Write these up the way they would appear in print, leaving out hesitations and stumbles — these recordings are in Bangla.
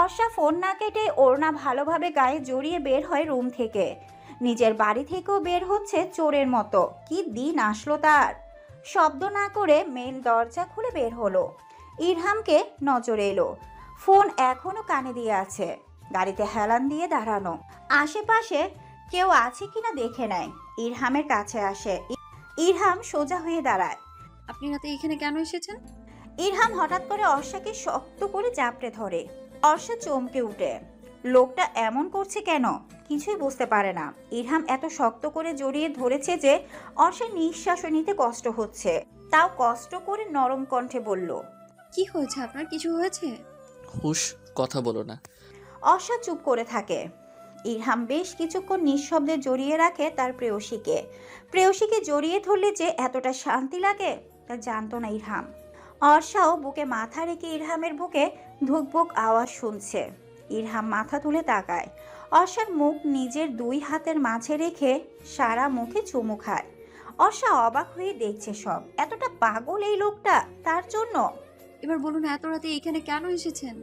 অর্ষা ফোন না কেটে ওড়না ভালোভাবে গায়ে জড়িয়ে বের হয় রুম থেকে। নিজের বাড়ি থেকেও বের হচ্ছে চোরের মতো। কি দিন আসলো তার। শব্দ না করে মেন দরজা খুলে বের হলো। ইরহামকে নজরে এলো। ফোন এখনো কানে দিয়ে আছে। গাড়িতে হেলান দিয়ে দাঁড়ানো। আশেপাশে কেউ আছে কিনা দেখে নেয়। ইরহামের কাছে আসে। ইরহাম সোজা হয়ে দাঁড়ায়। আপনি রাতে এখানে কেন এসেছেন? ইরহাম হঠাৎ করে অর্ষাকে শক্ত করে চাপড়ে ধরে। অর্ষা চমকে উঠে। লোকটা এমন করছে কেন কিছুই বুঝতে পারে না। ইরহাম এত শক্ত করে জড়িয়ে ধরেছে যে অর্ষার নিঃশ্বাস নিতে কষ্ট হচ্ছে। তাও কষ্ট করে নরম কণ্ঠে বলল, কি হয়েছে আপনার? কিছু হয়েছে? হুশ, কথা বলো না। অর্ষা চুপ করে থাকে। ইরহাম বেশ কিছুক্ষণ নিঃশব্দে জড়িয়ে রাখে তার প্রেয়সীকে। প্রেয়সীকে জড়িয়ে ধরলে যে এতটা শান্তি লাগে তা জানতো না ইরহাম। অর্ষাও বুকে মাথা রেখে ইরহামের বুকে ধুকভুক আওয়াজ শুনছে। ইরহাম মাথা তুলে তাকায়। অর্ষার মুখ নিজের দুই হাতের মাঝে রেখে সারা মুখে চুমু খায়। অর্ষা অবাক হয়ে দেখছে সব। এতটা পাগল এই লোকটা তার জন্য। এবার বলুন, এত রাতে এখানে কেন এসেছেন?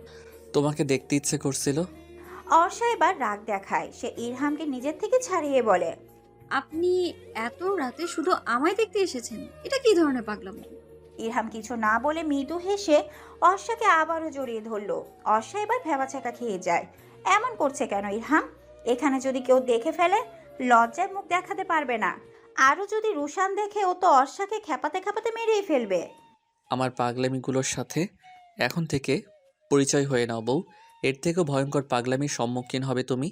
তোমাকে দেখতে ইচ্ছে করছিল। অর্ষা এবার রাগ দেখায়। সে ইরহামকে নিজের থেকে ছাড়িয়ে বলে, আপনি এত রাতে শুধু আমায় দেখতে এসেছেন? এটা কি ধরনের পাগলামো? ইরহাম কিছু না বলে মৃদু হেসে অর্ষাকে আবারও জড়িয়ে ধরলো। অর্ষা এবার ভ্যাবাচ্যাকা খেয়ে যায়। এমন করছে কেন ইরহাম? এখানে যদি কেউ দেখে ফেলে লজ্জায় মুখ দেখাতে পারবে না। আরও যদি রুশান দেখে ও তো অর্ষাকে খেপাতে খেপাতে মেরেই ফেলবে। আমার পাগলামিগুলোর সাথে এখন থেকে পরিচয় হয়ে নাও বউ। এর থেকেও ভয়ঙ্কর পাগলামির সম্মুখীন হবে তুমি।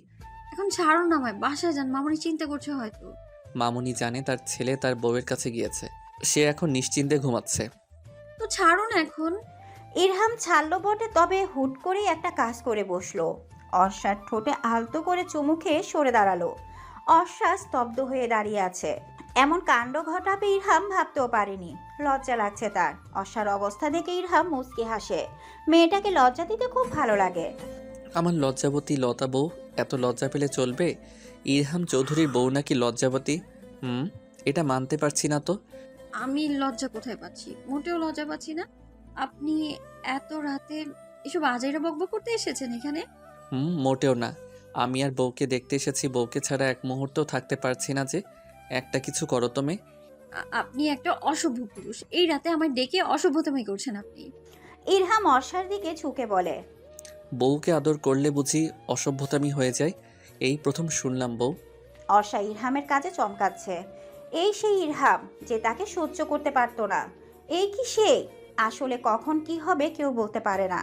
এখন ছাড়ুন আমায়, বাসায় যান। মামুনি চিন্তা করছে হয়তো। মামুনি জানে তার ছেলে তার বউয়ের কাছে গিয়েছে। সে এখন নিশ্চিন্তে ঘুমাচ্ছে। তো ছাড়ুন এখন। ইরহাম ছাড়লো বটে, তবে হুট করেই একটা কাজ করে বসলো। অর্ষার ঠোঁটে আলতো করে চুমু খেয়ে সরে দাঁড়ালো। অর্ষা স্তব্ধ হয়ে দাঁড়িয়ে আছে। এমন কাণ্ড ঘটাবে ইরহাম ভাবতেও পারেনি। লজ্জা লাগছে তার। অর্ষার অবস্থা দেখে ইরহাম মুচকি হাসে। মেয়েটাকে লজ্জা দিতে খুব ভালো লাগে। আমার লজ্জাবতী লতা বউ এত লজ্জা পেলে চলবে? ইরহাম চৌধুরীর বউ নাকি লজ্জাবতী? এটা মানতে পারছি না তো। আমি লজ্জা কোথায় পাচ্ছি? মোটেও লজ্জা পাচ্ছি না। আপনি এত রাতে এসব আজাইরা বকবক করতে এসেছেন এখানে? মোটেও না। আমি আর বউকে দেখতে এসেছি। বউকে ছাড়া এক মুহূর্তও থাকতে পারছি না যে। একটা কিছু করো তুমি। আপনি একটা অসভ্য পুরুষ। এই রাতে আমায় ডেকে অসভ্যতামি করছেন আপনি। ইরহাম অর্ষার দিকে ঝুঁকে বলে, বউকে আদর করলে বুঝি অসভ্যতামি হয়ে যায়? এই প্রথম শুনলাম বউ। অর্ষা ইরহামের কাজে চমকাচ্ছে। এই সেই ইরহাম যে তাকে সহ্য করতে পারতো না। এই কি সে? আসলে কখন কি হবে কেউ বলতে পারে না।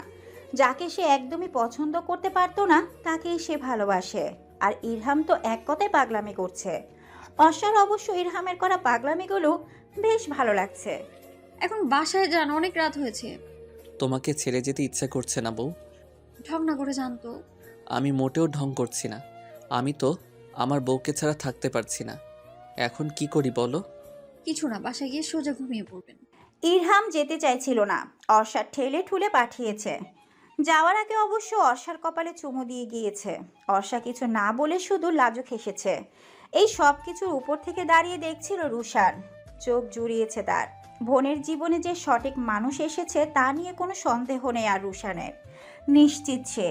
যাকে সে একদমই পছন্দ করতে পারতো না তাকেই সে ভালোবাসে। আর ইরহাম তো এক কথায় পাগলামি করছে। অর্ষার অবশ্য ইরহামের করা পাগলামিগুলো বেশ ভালো লাগছে। এখন বাসায় যান, অনেক রাত হয়েছে। তোমাকে ছেড়ে যেতে ইচ্ছা করছে না বউ। ঢং না করে যান তো। আমি মোটেও ঢং করছি না। আমি তো আমার বউকে ছাড়া থাকতে পারছি না। এখন কি করি বলো? কিছু না, বাসায় গিয়ে সোজা ঘুমিয়ে পড়বেন। ইরহাম যেতে চাইছিল না। অর্ষার ঠেলে ঠুলে পাঠিয়েছে। যাওয়ার আগে অবশ্য অর্ষার কপালে চুমু দিয়ে গিয়েছে। অর্ষা কিছু না বলে শুধু লাজুক হেসেছে। এই সব কিছুর উপর থেকে দাঁড়িয়ে দেখছিল রুশান। চোখ জুড়িয়েছে তার। বোনের জীবনে যে সঠিক মানুষ এসেছে তা নিয়ে কোনো সন্দেহ নেই আর রুশানের। নিশ্চিত সে।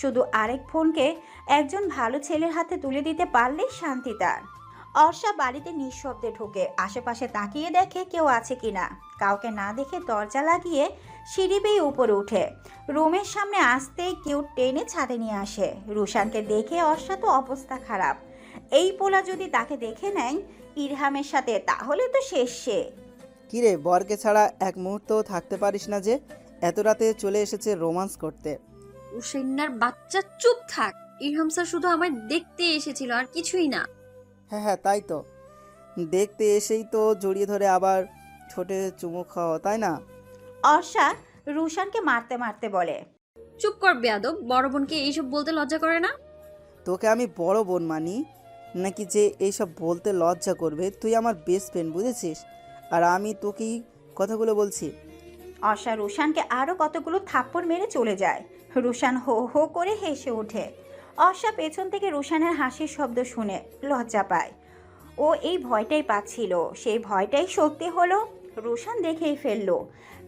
শুধু আরেক বোনকে একজন ভালো ছেলের হাতে তুলে দিতে পারলেই শান্তি তার। অর্ষা বাড়িতে নিঃশব্দে ঢুকে আশেপাশে তাকিয়ে দেখে কেউ আছে কিনা। কাউকে না দেখে দরজা লাগিয়ে সিঁড়ি বেয়ে উপরে উঠে রুমের সামনে আসতেই কেউ টেনে ছাদে নিয়ে আসে। রুশানকে দেখে অর্ষা তো অবস্থা খারাপ। এই পোলা যদি তাকে দেখে নেয় ইরহামের সাথে তাহলে তো শেষ সে। কিরে, বরকে ছাড়া এক মুহূর্তও থাকতে পারিস না যে? এত রাতে চলে এসেছে রোমান্স করতে। উসেন্নার বাচ্চা, চুপ থাক। ইরহাম স্যার শুধু আমায় দেখতে এসেছিল, আর কিছুই না। হ্যাঁ হ্যাঁ, তাই তো। দেখতে এসেই তো জড়িয়ে ধরে আবার ঠোঁটে চুমু খাওয়া, তাই না? অর্ষা রুশানকে মারতে মারতে বলে, চুপ কর বেয়াদব। বড় বোনকে এইসব বলতে লজ্জা করে না? তোকে আমি বড় বোন মানি নাকি যে এইসব বলতে লজ্জা করবে? তুই আমার বেস্ট ফ্রেন্ড, বুঝেছিস? আর আমি তোকেই কথাগুলো বলছি। অর্ষা রুশানকে আরও কতগুলো থাপ্পড় মেরে চলে যায়। রুশান হো হো করে হেসে ওঠে। অর্ষা পেছন থেকে রুশানের হাসির শব্দ শুনে লজ্জা পায়। ও এই ভয়টাই পাচ্ছিল, সেই ভয়টাই সত্যি হলো। রুশান দেখেই ফেললো।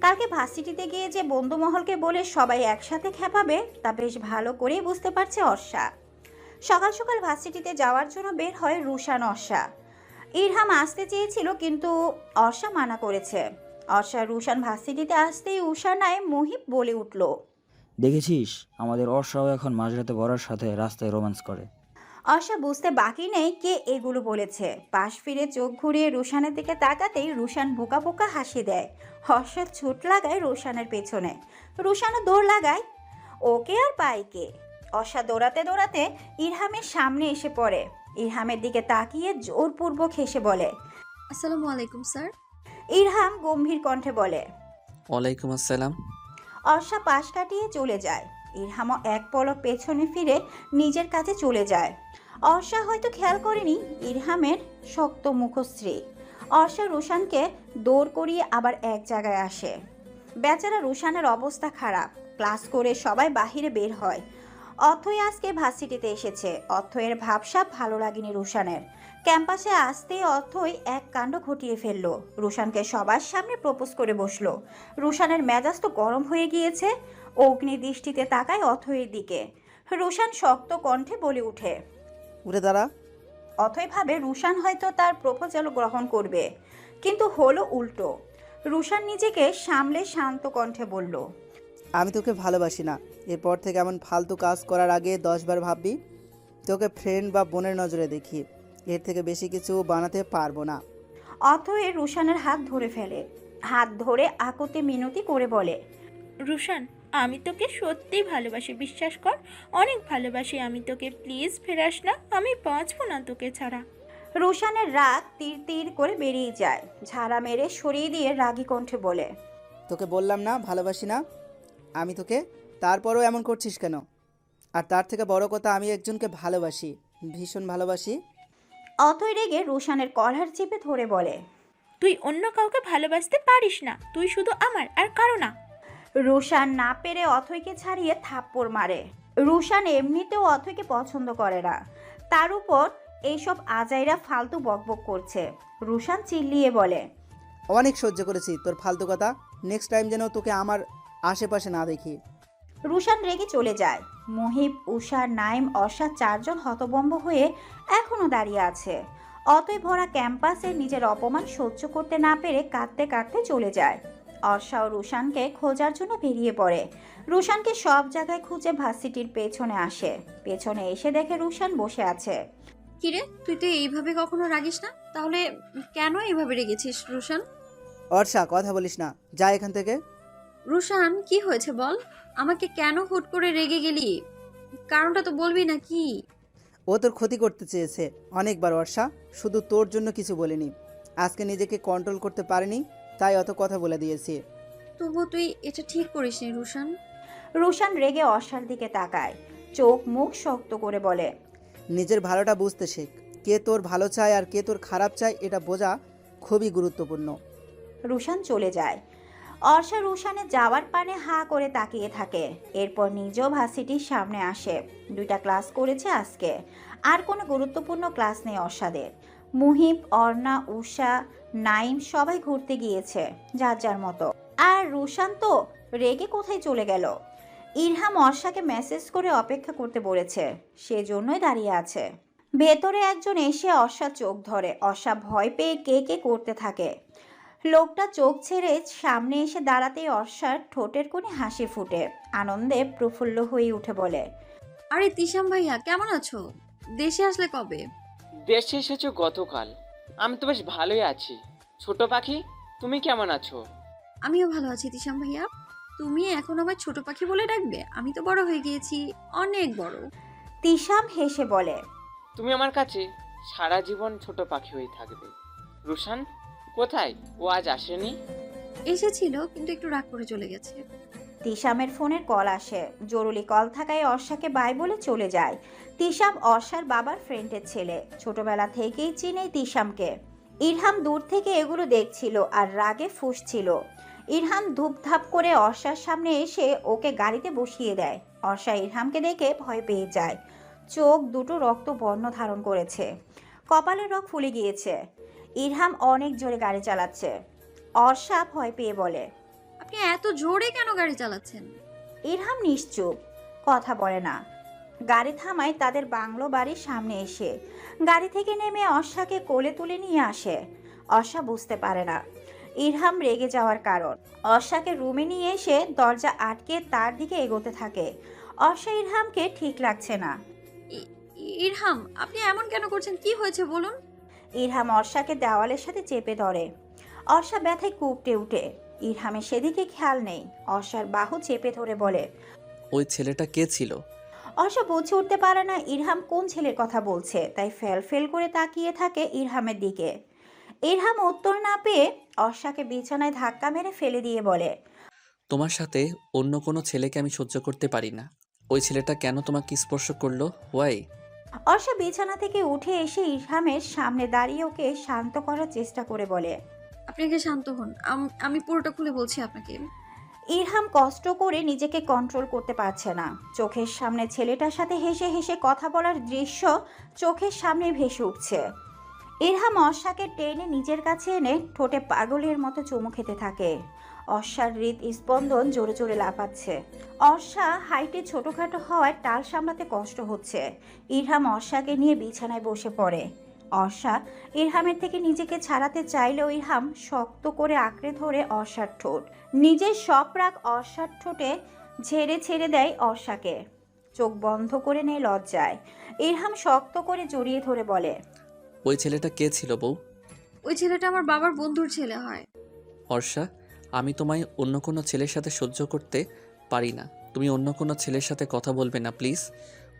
কালকে ভার্সিটিতে গিয়ে যে বন্ধুমহলকে বলে সবাই একসাথে খেপাবে তা বেশ ভালো করেই বুঝতে পারছে অর্ষা। সকাল সকাল ভার্সিটিতে যাওয়ার জন্য বের হয় রুশান অর্ষা। ইরহাম আসতে চেয়েছিল কিন্তু অর্ষা মানা করেছে। অর্ষা রুশান ভার্সিটিতে আসতেই উষানায় মুহিব বলে উঠল, দেখেছিস আমাদের অর্ষাও এখন মাঝরাতে বড়ার সাথে রাস্তায় রোম্যান্স করে। অর্ষা বুঝতে বাকি নেই কে এগুলো বলেছে। পাশ ফিরে চোখ ঘুরিয়ে রুশানের দিকে তাকাতেই রুশান বোকা বোকা হাসি দেয়। হর্ষা ছুট লাগায় রুশানের পেছনে, রুশানও দৌড় লাগায়। ওকে আর পায় কে? অর্ষা দৌড়াতে দৌড়াতে ইরহামের সামনে এসে পড়ে। ইরহামের দিকে তাকিয়ে জোরপূর্বক হেসে বলে, আসসালামু আলাইকুম স্যার। ইরহাম গম্ভীর কণ্ঠে বলে। ওয়ালাইকুম আসসালাম। অর্ষা পাশ কাটিয়ে চলে যায়। ইরহামও এক পলক পেছনে ফিরে নিজের কাছে চলে যায়। অর্ষা হয়তো খেয়াল করেনি ইরহামের শক্ত মুখশ্রী। অর্ষা রুশানকে দৌড় করিয়ে আবার এক জায়গায় আসে। বেচারা রুশানের অবস্থা খারাপ। ক্লাস করে সবাই বাহিরে বের হয়। অথই আজকে ভার্সিটিতে এসেছে। অথয়ের ভাবসাব ভালো লাগেনি রুশানের। ক্যাম্পাসে আসতেই অথই এক কাণ্ড ঘটিয়ে ফেললো। রুশানকে সবার সামনে প্রপোজ করে বসলো। রুশানের মেজাজ তো গরম হয়ে গিয়েছে। অগ্নি দৃষ্টিতে তাকায় অথয়ের দিকে। রুশান শক্ত কণ্ঠে বলে উঠে, উঠে দাঁড়া। অথই ভাবে রুশান হয়তো তার প্রপোজাল গ্রহণ করবে, কিন্তু হলো উল্টো। রুশান নিজেকে সামলে শান্ত কণ্ঠে বলল, আমি তোকে ভালোবাসি না। এরপর থেকে এমন ফালতু কাজ করার আগে 10 বার ভাববি। তোকে ফ্রেন্ড বা বোনের নজরে দেখি, এর থেকে বেশি কিছু বানাতে পারবো না। অথই রুশানের হাত ধরে ফেলে। হাত ধরে আকুতি মিনতি করে বলে, রুশান, আমি তোকে সত্যিই ভালোবাসি, বিশ্বাস কর। অনেক ভালোবাসি আমি তোকে, প্লিজ ফেরাস না, আমি বাঁচবো না তোকে ছাড়া। রুশানের রাগ তীর তীর করে বেরিয়ে যায়। ঝাড়া মেরে সরিয়ে দিয়ে রাগী কণ্ঠে বলে, তোকে বললাম না ভালোবাসি না আমি তোকে, তারপরও এমন করছিস কেন? আর তার থেকে বড় কথা, আমি একজনকে ভালোবাসি, ভীষণ ভালোবাসি। অথই রেগে রুশানের কলার চেপে ধরে বলে, তুই অন্য কাউকে ভালোবাসতে পারিস না, তুই শুধু আমার, আর কারো না। রুশান না পেরে অথইকে ছাড়িয়ে থাপ্পড় মারে। রুশান এমনিতেও অথইকে পছন্দ করে না, তার উপর এইসব আজাইরা ফালতু বকবক করছে। রুশান চিল্লিয়ে বলে, অনেক সহ্য করেছি তোর ফালতু কথা, নেক্সট টাইম যেন তোকে আমার আশেপাশে না দেখি। রুশান রেগে চলে যায়। মুহিব, উষা, নাইম, অর্ষা চারজন হতভম্ব হয়ে এখনো দাঁড়িয়ে আছে। অতই ভরা ক্যাম্পাসে নিজের অপমান সহ্য করতে না পেরে কাঁদতে কাঁদতে চলে যায়। অর্ষা ও রুশানকে খোঁজার জন্য বেরিয়ে পড়ে। রুশানকে সব জায়গায় খুঁজে ভার্সিটির পেছনে আসে। পেছনে এসে দেখে রুশান বসে আছে। কিরে, তুই তো এইভাবে কখনো রাগিস না, তাহলে কেন এইভাবে রেগেছিস রুশান? অর্ষা, কথা বলিস না, যা এখান থেকে। রুশান, কি হয়েছে বল? আমাকে কেন হুট করে রেগে গেলি? কারণটা তো বলবি না কি? ও তোর ক্ষতি করতে চেয়েছে অনেকবার অর্ষা, শুধু তোর জন্য কিছু বলিনি। আজকে নিজেকে কন্ট্রোল করতে পারিনি, তাই অত কথা বলে দিয়েছি। তবু তুই এটা ঠিক করিসনি রুশান। রুশান রেগে অর্ষার দিকে তাকায়, চোখ মুখ শক্ত করে বলে, নিজের ভালোটা বুঝতে শেখ। কে তোর ভালো চায় আর কে তোর খারাপ চায় এটা বোঝা খুবই গুরুত্বপূর্ণ। রুশান চলে যায়। অর্ষা রুশানের যাওয়ার পানে হাঁ করে তাকিয়ে থাকে। এরপর নিজেও ভার্সিটির সামনে আসে। 2টা ক্লাস করেছে আজকে, আর কোনো গুরুত্বপূর্ণ ক্লাস নেই অর্ষাদের। মুহিব, অর্ণা, উষা, নাইম সবাই ঘুরতে গিয়েছে যার যার মতো। আর রুশান তো রেগে কোথায় চলে গেল। ইরহাম অর্ষাকে মেসেজ করে অপেক্ষা করতে বলেছে, সেজন্যই দাঁড়িয়ে আছে। ভেতরে একজন এসে অর্ষার চোখ ধরে। অর্ষা ভয় পেয়ে কে কে করতে থাকে। লোকটা চোখ ছেড়ে সামনে এসে দাঁড়াতেই অর্ষার ঠোঁটের কোণে হাসি ফুটে। আনন্দে প্রফুল্ল হয়ে উঠে বলে, আরে তিশাম ভাইয়া, কেমন আছো? দেশে আসলে কবে? দেশে এসেছো গতকাল। আমি তো বেশ ভালোই আছি। ছোট পাখি, তুমি কেমন আছো? আমিও ভালো আছি তিশাম ভাইয়া। তুমি এখন আমায় ছোট পাখি বলে ডাকবে? আমি তো বড় হয়ে গিয়েছি, অনেক বড়। তিশাম হেসে বলে, তুমি আমার কাছে সারা জীবন ছোট পাখি হয়ে থাকবে। রুশান কোথায়? ও আজ আসেনি? এসেছিল, কিন্তু একটু রাগ করে চলে গেছে। তিশামের ফোনের কল আসে। জরুরি কল থাকায় অর্ষাকে বাই বলে চলে যায়। তিশাম অর্ষার বাবার ফ্রেন্ডের ছেলে, ছোটবেলা থেকেই চিনে তিশামকে। ইরহাম দূর থেকে এগুলো দেখছিল আর রাগে ফুঁসছিল। ইরহাম ধূপধাপ করে অর্ষার সামনে এসে ওকে গাড়িতে বসিয়ে দেয়। অর্ষা ইরহামকে দেখে ভয় পেয়ে যায়। চোখ দুটো রক্ত বর্ণ ধারণ করেছে, কপালের রগ ফুলে গিয়েছে। ইরহাম অনেক জোরে গাড়ি চালাচ্ছে। অর্ষা ভয় পেয়ে বলে। আপনি এত জোরে কেন গাড়ি চালাচ্ছেন? ইরহাম নিশ্চুপ, কথা বলে না। গাড়ি থামায় তাদের বাংলো বাড়ির সামনে এসে। গাড়ি থেকে নেমে অর্ষাকে কোলে তুলে নিয়ে আসে। অর্ষা বুঝতে পারে না ইরহাম রেগে যাওয়ার কারণ। অর্ষাকে রুমে নিয়ে এসে দরজা আটকে তার দিকে এগোতে থাকে। অর্ষা ইরহামকে ঠিক লাগছে না। ই- ইরহাম, আপনি এমন কেন করছেন? কি হয়েছে বলুন। ইরহাম অর্ষাকে দেওয়ালের সাথে চেপে ধরে। অর্ষা ব্যথায় কুঁপটে উঠে। ইরহামের সেদিকে খেয়াল নেই। অর্ষার বাহু চেপে ধরে বলে। ওই ছেলেটা কে ছিল? অর্ষা বুঝে উঠতে পারে না ইরহাম কোন ছেলের কথা বলছে, তাই ফেল ফেল করে তাকিয়ে থাকে ইরহামের দিকে। ইরহাম উত্তর না পেয়ে অর্ষাকে বিছানায় ধাক্কা মেরে ফেলে দিয়ে বলে। তোমার সাথে অন্য কোনো ছেলেকে আমি সহ্য করতে পারি না। ওই ছেলেটা কেন তোমাকে স্পর্শ করলো? ওয়াই? অর্ষা বিছানা থেকে উঠে এসে ইরহামের সামনে দাঁড়িয়ে ওকে শান্ত করার চেষ্টা করে বলে। আপনি আগে শান্ত হন, আমি পুরোটা খুলে বলছি আপনাকে। ইরহাম কষ্ট করে নিজেকে কন্ট্রোল করতে পারছে না। চোখের সামনে ছেলেটার সাথে হেসে হেসে কথা বলার দৃশ্য চোখের সামনে ভেসে উঠছে। ইরহাম অর্ষাকে টেনে নিজের কাছে এনে ঠোঁটে পাগলের মতো চুমু খেতে থাকে। অর্ষার হৃদস্পন্দন জোরে জোরে লাফাচ্ছে। অর্ষা হাইটে ছোটখাটো হওয়ায় টাল সামলাতে কষ্ট হচ্ছে। ইরহাম অর্ষাকে নিয়ে বিছানায় বসে পড়ে। অর্ষা ইরহামের থেকে নিজেকে ছাড়াতে চাইলেও ইরহাম শক্ত করে আঁকড়ে ধরে অর্ষার ঠোঁট। নিজের সব রাগ অর্ষার ঠোঁটে ঝেড়ে ছেড়ে দেয় অর্ষাকে। চোখ বন্ধ করে নেয় লজ্জায়। ইরহাম শক্ত করে জড়িয়ে ধরে বলে। ওই ছেলেটা কে ছিল বউ? ওই ছেলেটা আমার বাবার বন্ধুর ছেলে হয়। অর্ষা, আমি তোমায় অন্য কোনো ছেলের সাথে সহ্য করতে পারি না। তুমি অন্য কোনো ছেলের সাথে কথা বলবে না প্লিজ।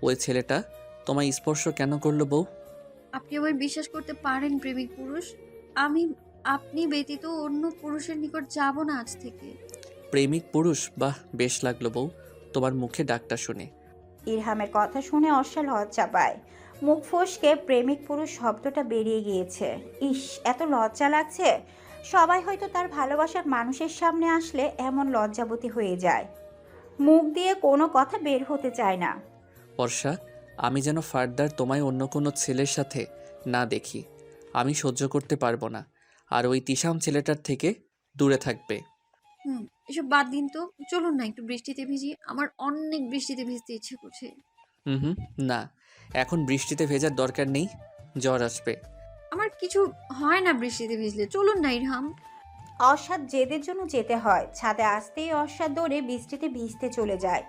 ওই ছেলেটা তোমায় স্পর্শ কেন করলো বউ? আপনি আমায় বিশ্বাস করতে পারেন প্রেমিক পুরুষ? আমি আপনি ব্যতীত অন্য পুরুষের নিকট যাব না আজ থেকে। প্রেমিক পুরুষ? বাহ, বেশ লাগলো বউ তোমার মুখে ডাকটা শুনে। ইরহামের কথা শুনে অর্ষা লজ্জা পায়। মুখ ফসকে প্রেমিক পুরুষ শব্দটা বেরিয়ে গিয়েছে। ইস, এত লজ্জা লাগছে। সবাই হয়তো তার ভালোবাসার মানুষের সামনে আসলে এমন লজ্জাবতী হয়ে যায়। মুখ দিয়ে কোনো কথা বের হতে চায় না। বর্ষা, আমি যেন ফার্দার তোমায় অন্য কোনো ছেলের সাথে না দেখি। আমি সহ্য করতে পারবো না। আর ওই তিশাম ছেলেটার থেকে দূরে থাকবে। এসব বাদ দিন তো। চলুন না একটু বৃষ্টিতে ভিজি, আমার অনেক বৃষ্টিতে ভিজতে ইচ্ছে করছে। হুম, না, এখন বৃষ্টিতে ভেজার দরকার নেই, জ্বর আসবে। আমার কিছু হয় না বৃষ্টিতে ভিজলে। চলুন না ইরহাম। অর্ষার জেদের জন্য যেতে হয়। ছাদে আসতেই অর্ষার দৌড়ে বৃষ্টিতে ভিজতে চলে যায়।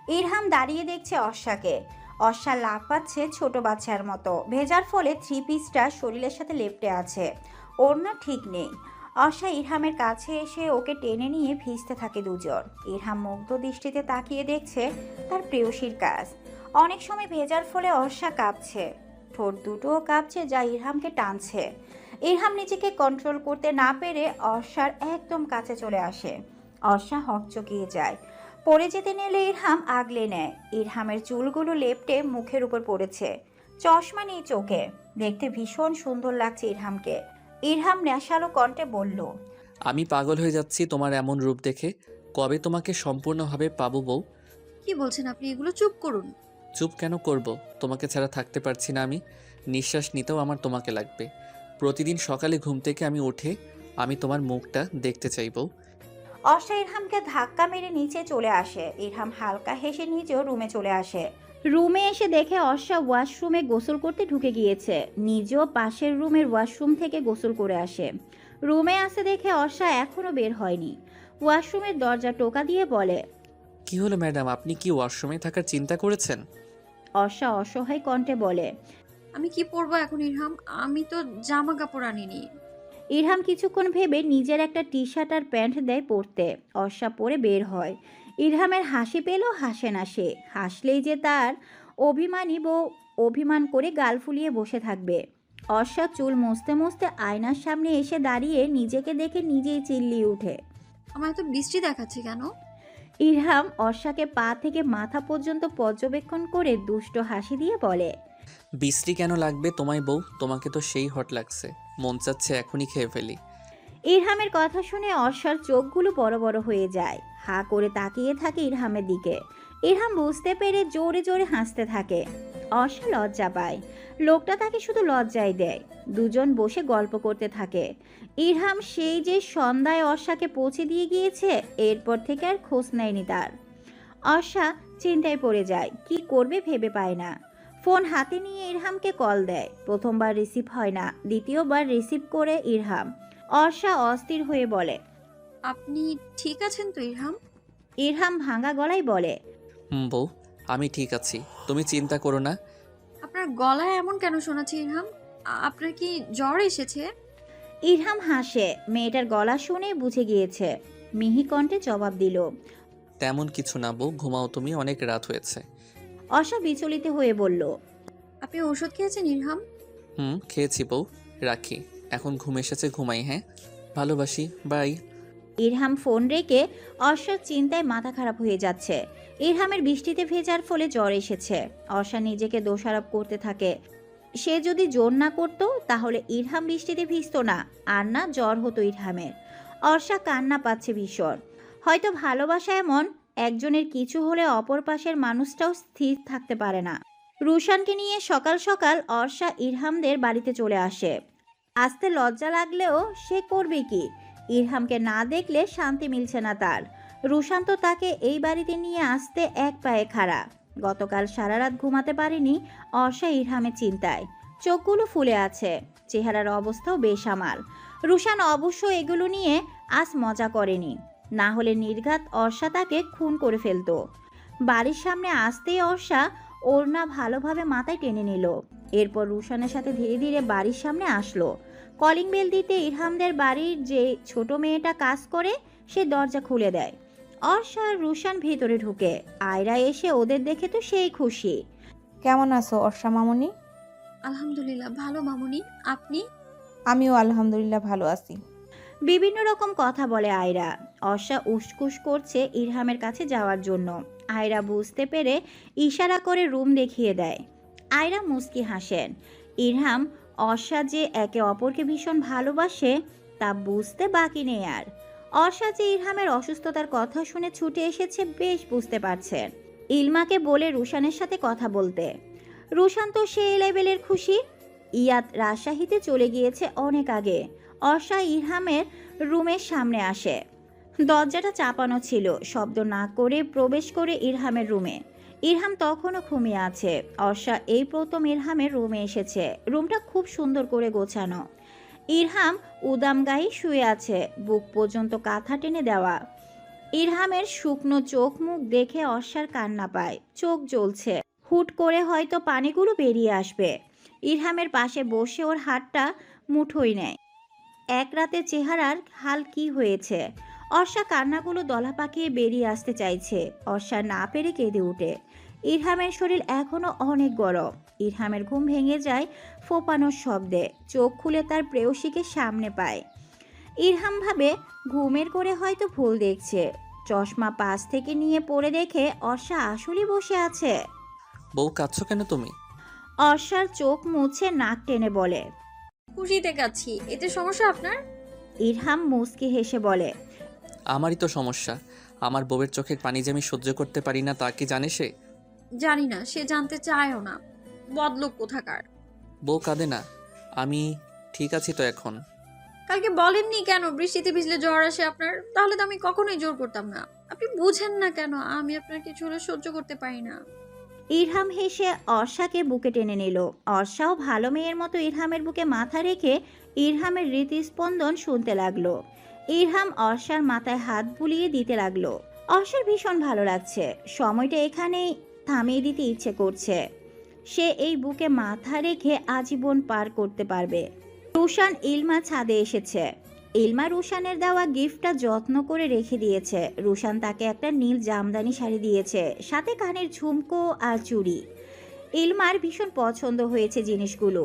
ইরহাম দাঁড়িয়ে দেখছে অর্ষাকে। অর্ষা লাফাচ্ছে ছোট বাচ্চার মতো। ভেজার ফলে থ্রি পিসটা শরীরের সাথে লেপ্টে আছে। ওড়না ঠিক নেই। অর্ষা ইরহামের কাছে এসে ওকে টেনে নিয়ে ভিজতে থাকে দুজন। ইরহাম মুগ্ধ দৃষ্টিতে তাকিয়ে দেখছে তার প্রেয়সীর কাজ। অনেক সময় ভেজার ফলে অর্ষা কাঁপছে। ঠোঁট দুটোও কাঁপছে, যা ইরহামকে টানছে। ইরহাম নিজেকে কন্ট্রোল করতে না পেরে অর্ষার একদম কাছে চলে আসে। অর্ষা হকচকিয়ে যায়। পড়ে যেতে নিলে ইরহাম আগলে নেয়। ইরহামের চুলগুলো লেপ্টে মুখের উপর পড়েছে। চশমা নেই চোখে। দেখতে ভীষণ সুন্দর লাগছে ইরহামকে। ইরহাম নেশালো কণ্ঠে বলল। আমি পাগল হয়ে যাচ্ছি তোমার এমন রূপ দেখে। কবে তোমাকে সম্পূর্ণভাবে পাবো বউ? কি বলছেন আপনি? এগুলো চুপ করুন। চুপ কেন করব? তোমাকে ছাড়া থাকতে পারছি না আমি। নিঃশ্বাস নিতেও আমার তোমাকে লাগবে। প্রতিদিন সকালে ঘুম থেকে আমি উঠে আমি তোমার মুখটা দেখতে চাই বউ। অর্ষা ইরহামকে ধাক্কা মেরে নিচে চলে আসে। ইরহাম হালকা হেসে নিজেও রুমে চলে আসে। রুমে এসে দেখে অর্ষা ওয়াশরুমে গোসল করতে ঢুকে গিয়েছে। নিজেও পাশের রুমের ওয়াশরুম থেকে গোসল করে আসে। রুমে আসে দেখে অর্ষা এখনো বের হয়নি। ওয়াশরুমের দরজা টোকা দিয়ে বলে। কি হলো ম্যাডাম, আপনি কি ওয়াশরুমে থাকার চিন্তা করেছেন? অর্ষা অসহায় কণ্ঠে বলে। আমি কি পরবো এখন ইরহাম? আমি তো জামা কাপড় আনিনি। ইরহাম কিছুক্ষণ ভেবে নিজের একটা টি শার্ট আর প্যান্ট দেয় পরতে। অর্ষা পরে বের হয়। ইরহামের হাসি পেলেও হাসে না সে। হাসলেই যে তার অভিমানী বউ অভিমান করে গাল ফুলিয়ে বসে থাকবে। অর্ষা চুল মুছতে মুছতে আয়নার সামনে এসে দাঁড়িয়ে নিজেকে দেখে নিজেই চিল্লিয়ে ওঠে। আমার এত বৃষ্টি দেখাচ্ছে কেন? ইরহাম অর্ষাকে পা থেকে মাথা পর্যন্ত পর্যবেক্ষণ করে দুষ্ট হাসি দিয়ে বলে। বিশ্রী কেন লাগবে তোমায় বউ? তোমাকে তো সেই হট লাগছে, মন চাচ্ছে এখনই খেয়ে ফেলি। ইরহামের কথা শুনে অর্ষার চোখগুলো বড় বড় হয়ে যায়। হা করে তাকিয়ে থাকে ইরহামের দিকে। ইরহাম বুঝতে পেরে জোরে জোরে হাসতে থাকে। অর্ষা লজ্জা পায়। লোকটা তাকে শুধু লজ্জাই দেয়। দুজন বসে গল্প করতে থাকে। ইরহাম সেই যে সন্ধ্যায় অর্ষাকে পৌঁছে দিয়ে গিয়েছে, এরপর থেকে আর খোঁজ নেয়নি তার। অর্ষা চিন্তায় পড়ে যায়, কি করবে ভেবে পায় না। ফোন হাতে নিয়ে ইরহামকে কল দেয়। প্রথমবার রিসিভ হয় না, দ্বিতীয়বার রিসিভ করে ইরহাম। অর্ষা অস্থির হয়ে বলে। আপনি ঠিক আছেন তো ইরহাম? ইরহাম ভাঙা গলায় বলে। বউ, আমি ঠিক আছি, তুমি চিন্তা করো না। আপনার গলায় এমন কেন শোনাচ্ছে ইরহাম? আপনার কি জ্বর এসেছে? ইরহাম হাসে, মেয়েটার গলা শুনে বুঝে গিয়েছে। মিহি কণ্ঠে জবাব দিল। তেমন কিছু না বউ, ঘুমাও তুমি, অনেক রাত হয়েছে। অর্ষা বিচলিত হয়ে বলল। আপনি ওষুধ খেয়েছেন ইরহাম? খেয়েছি বউ, রাখি, এখন ঘুম এসেছে, ঘুমাই। হ্যাঁ, ভালোবাসি, বাই। ইরহাম ফোন রেখে অর্ষার চিন্তায় মাথা খারাপ হয়ে যাচ্ছে। ইরহামের বৃষ্টিতে ভেজার ফলে জ্বর এসেছে। অর্ষা নিজেকে দোষারোপ করতে থাকে। সে যদি জোর না করত তাহলে ইরহাম বৃষ্টিতে ভিজত না, আর না জ্বর হতো ইরহামের। অর্ষা কান্না পাচ্ছে ভীষণ। হয়তো ভালোবাসা এমন, একজনের কিছু হলে অপর পাশের মানুষটাও স্থির থাকতে পারে না। রুশানকে নিয়ে সকাল সকাল অর্ষা ইরহামদের বাড়িতে চলে আসে। আসতে লজ্জা লাগলেও সে করবে কি? ইরহামকে না দেখলে শান্তি মিলছে না তার। রুশান তো তাকে এই বাড়িতে নিয়ে আসতে এক পায়ে খাড়া। গতকাল সারা রাত ঘুমাতে পারেনি অর্ষা ইরহামের চিন্তায়। চোখগুলো ফুলে আছে, চেহারার অবস্থাও বেসামাল। রুশান অবশ্য এগুলো নিয়ে আজ মজা করেনি, না হলে নির্ঘাত অর্ষা তাকে খুন করে ফেলতো। বাড়ির সামনে আসতেই অর্ষা ওড়না ভালোভাবে মাথায় টেনে নিল। এরপর রুশানের সাথে ধীরে ধীরে বাড়ির সামনে আসলো। কলিং বেল দিতে ইরহামদের বাড়ির যে ছোট মেয়েটা কাজ করে সে দরজা খুলে দেয়। অর্ষা আর রুশান ভেতরে ঢুকে। আয়রা এসে ওদের দেখে তো সেই খুশি। কেমন আছো অর্ষা মামুনি? আলহামদুলিল্লাহ ভালো মামুনি, আপনি? আমিও আলহামদুলিল্লাহ ভালো আছি। বিভিন্ন রকম কথা বলে আয়রা। অর্ষা উসকুস করছে ইরহামের কাছে যাওয়ার জন্য। আয়রা বুঝতে পেরে ইশারা করে রুম দেখিয়ে দেয়। আয়রা মুস্কি হাসেন। ইরহাম অর্ষা যে একে অপরকে ভীষণ ভালোবাসে তা বুঝতে বাকি নেই আর। অর্ষা যে ইরহামের অসুস্থতার কথা শুনে ছুটে এসেছে বেশ বুঝতে পারছেন। ইলমাকে বলে রুশানের সাথে কথা বলতে। রুশান তো সেই লেভেলের খুশি। ইয়াদ রাজশাহীতে চলে গিয়েছে অনেক আগে। অর্ষা ইরহামের রুমের সামনে আসে। দরজাটা চাপানো ছিল। শব্দ না করে প্রবেশ করে ইরহামের রুমে। ইরহাম তখনও ঘুমিয়ে আছে। অর্ষা এই প্রথম ইরহামের রুমে এসেছে। রুমটা খুব সুন্দর করে গোছানো। ইরহাম উদাম গায়ে শুয়ে আছে, বুক পর্যন্ত কাঁথা টেনে দেওয়া। ইরহামের শুকনো চোখ মুখ দেখে অর্ষার কান্না পায়। চোখ জ্বলছে, হুট করে হয়তো পানিগুলো বেরিয়ে আসবে। ইরহামের পাশে বসে ওর হাতটা মুঠোয় নেয়। এক রাতে চেহারার হাল কি হয়েছে? অর্ষা কান্নাগুলো দলা পাকিয়ে বেরিয়ে আসতে চাইছে। অর্ষা না পেরে কেঁদে ওঠে। ইরহামের শরীর এখনো অনেক গরম। ইরহামের ঘুম ভেঙে যায় ফোপানোর শব্দে। চোখ খুলে তার প্রেয়সীকে সামনে পায়। ইরহাম ভাবে ঘুমের করে হয়তো ভুল দেখছে। চশমা পাশ থেকে নিয়ে পড়ে দেখে অর্ষা আসলেই বসে আছে। বউ, কাঁদছো কেন তুমি? অর্ষার চোখ মুছে নাক টেনে বলে। খুশিতে কাচ্ছি, এতে সমস্যা আপনার? ইরহাম মুচকি হেসে বলে। আমারই তো সমস্যা। আমার বউয়ের চোখের পানি যে আমি সহ্য করতে পারি না, তা কি জানে সে? জানি না, সে জানতে চায়ও না। বদলোক কোথাকার। বউ কাঁদে না, আমি ঠিক আছি তো এখন। কালকে বলেননি কেন বৃষ্টিতে ভিজলে জ্বর আসে আপনার? তাহলে তো আমি কখনোই জোর করতাম না। আপনি বুঝেন না কেন আমি আপনার কিছু হলে সহ্য করতে পারি না। ইরহাম হেসে অর্ষাকে বুকে টেনে নিল। অর্ষাও ভালো মেয়ের মতো ইরহামের বুকে মাথা রেখে ইরহামের হৃদস্পন্দন শুনতে লাগলো। ইরহাম অর্ষার মাথায় হাত বুলিয়ে দিতে লাগলো। অর্ষার ভীষণ ভালো লাগছে। সময়টা এখানেই থামিয়ে দিতে ইচ্ছে করছে। সে এই বুকে মাথা রেখে আজীবন পার করতে পারবে। রুশান ইলমা ছাদে এসেছে। ইলমা রুশানের দেওয়া গিফটটা যত্ন করে রেখে দিয়েছে। রুশান তাকে একটা নীল জামদানি শাড়ি দিয়েছে, সাথে কানের ঝুমকো আর চুড়ি। ইলমার ভীষণ পছন্দ হয়েছে জিনিসগুলো।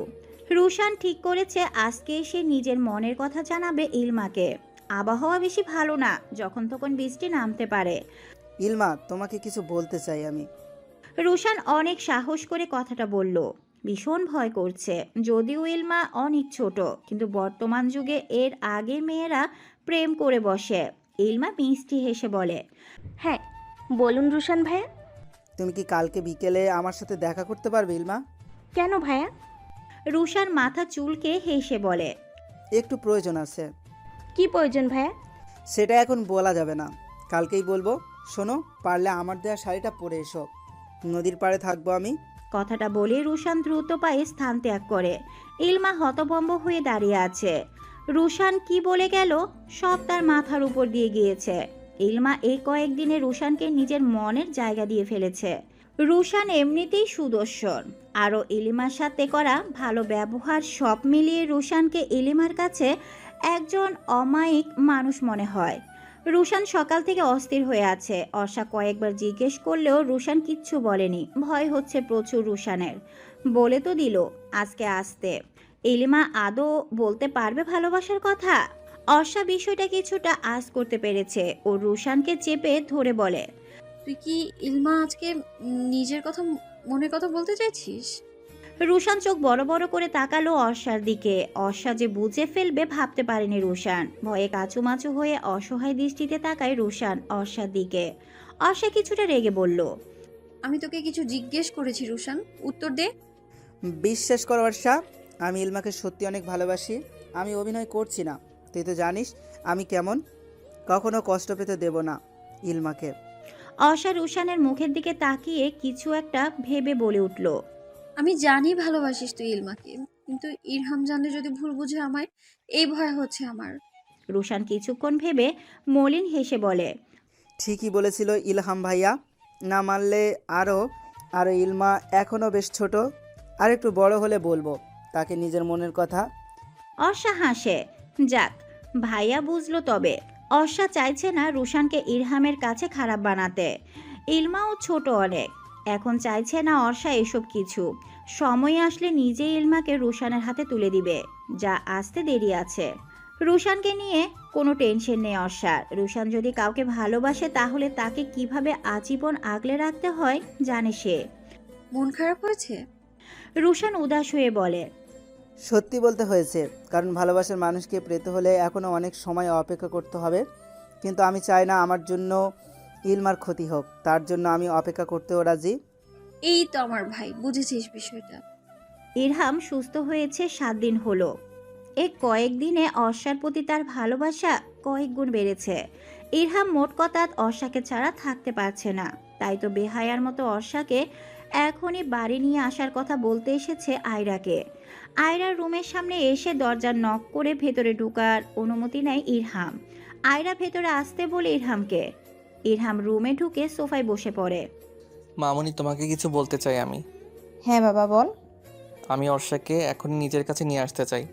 রুশান ঠিক করেছে আজকে সে নিজের মনের কথা জানাবে ইলমাকে। আবহাওয়া বেশি ভালো না, যখন তখন বৃষ্টি নামতে পারে। ইলমা, তোমাকে কিছু বলতে চাই আমি। রুশান অনেক সাহস করে কথাটা বলল। ভীষণ ভয় করছে। যদিও ইলমা অনেক ছোট, কিন্তু বর্তমান যুগে এর আগে মেয়েরা প্রেম করে বসে। ইলমা মিষ্টি হেসে বলে। হ্যাঁ বলুন রুশান ভাইয়া। তুমি কি কালকে বিকেলে আমার সাথে দেখা করতে পারবে ইলমা? কেন ভাইয়া? রুশান মাথা চুলকে হেসে বলে, একটু প্রয়োজন আছে। কি প্রয়োজন ভাইয়া? সেটা এখন বলা যাবে না, কালকেই বলবো। শোনো, পারলে আমার দেওয়া শাড়িটা পরে এসো, নদীর পাড়ে থাকবো আমি। কথাটা বলে রুশান দ্রুত পায়ে স্থান ত্যাগ করে। ইলমা হতভম্ব হয়ে দাঁড়িয়ে আছে। রুশান কি বলে গেল সব তার মাথার উপর দিয়ে গিয়েছে। ইলমা এই কয়েকদিনে রুশানকে নিজের মনের জায়গা দিয়ে ফেলেছে। রুশান এমনিতেই সুদর্শন, আরও ইলিমার সাথে করা ভালো ব্যবহার সব মিলিয়ে রুশানকে ইলিমার কাছে একজন অমায়িক মানুষ মনে হয়। রুশান সকাল থেকে অস্থির হয়ে আছে। অর্ষা কয়েকবার জিজ্ঞেস করলেও রুশান কিচ্ছু বলেনি। ভয় হচ্ছে প্রচুর রুশানের। বলে তো দিল আজকে আসতে। ইলিমা আদৌ বলতে পারবে ভালোবাসার কথা? অর্ষা বিষয়টা কিছুটা আঁচ করতে পেরেছে। ও রুশানকে চেপে ধরে বলে, তুই কি ইলমা আজকে নিজের কথা, মনের কথা বলতে চাইছিস? রুশান চোখ বড় বড় করে তাকালো অর্ষার দিকে। অর্ষা যে বুঝে ফেলবে ভাবতে পারেনি রুশান। ভয়ে কাচুমাচু হয়ে অসহায় দৃষ্টিতে তাকায় রুশান অর্ষার দিকে। অর্ষা কিছুটা রেগে বলল, আমি তোকে কিছু জিজ্ঞেস করেছি রুশান, উত্তর দে। বিশ্বাস কর বর্ষা, আমি ইলমাকে সত্যি অনেক ভালোবাসি। আমি অভিনয় করছি না, তুই তো জানিস আমি কেমন। কখনো কষ্ট পেতে দেব না ইলমাকে। অর্ষা রুশানের মুখের দিকে তাকিয়ে কিছু একটা ভেবে বলে উঠল, আমি জানি ভালোবাসিস তুই ইলমাকে, কিন্তু ইরহাম জানলে যদি ভুল বুঝে আমায়, এই ভয় হচ্ছে আমার। রুশান কিছুক্ষণ ভেবে মলিন হেসে বলে, ঠিকই বলেছিল ইলহাম ভাইয়া, না মানলে আরও ইলমা এখনও বেশ ছোট, আর একটু বড় হলে বলবো তাকে নিজের মনের কথা। অর্ষা হাসে। যাক, ভাইয়া বুঝলো। তবে অর্ষা চাইছে না রুশানকে ইরহামের কাছে খারাপ বানাতে। ইলমাও ছোট অনেক, এখন চাইছে না অর্ষা এসব কিছু। সময় আসলে নিজেই ইলমাকে রুশানের হাতে তুলে দিবে, যা আসতে দেরি আছে। রুশানকে নিয়ে কোনো টেনশন নেই অর্ষার। রুশান যদি কাউকে ভালোবাসে তাহলে তাকে কিভাবে আজীবন আগলে রাখতে হয় জানে সে। মন খারাপ হয়েছে? রুশান উদাস হয়ে বলে, সত্যি বলতে হয়েছে, কারণ ভালোবাসার মানুষকে পেতে হলে এখনও অনেক সময় অপেক্ষা করতে হবে। কিন্তু আমি চাই না আমার জন্য ইলমার ক্ষতি হোক, তার জন্য আমি অপেক্ষা করতেও রাজি। এই তো আমার ভাই, বুঝেছিস বিষয়টা। ইরহাম সুস্থ হয়েছে 7 দিন হলো। এই কয়েকদিনে অর্ষার প্রতি তার ভালোবাসা কয়েক গুণ বেড়েছে। ইরহাম মোট কথা অর্ষাকে ছাড়া থাকতে পারছে না। তাই তো বেহায়ার মতো অর্ষাকে এখনই বাড়ি নিয়ে আসার কথা বলতে এসেছে আয়রাকে। আয়রার রুমের সামনে এসে দরজার নক করে ভেতরে ঢোকার অনুমতি নেয় ইরহাম। আয়রা ভেতরে আসতে বলে ইরহামকে। ইরহাম রুমে ঢুকে সোফায় বসে পড়ে। মামুনি, তোমাকে কিছু বলতে চাই আমি। হ্যাঁ বাবা বল। আমি অর্ষাকে এখন নিজের কাছে নিয়ে আসতে চাই।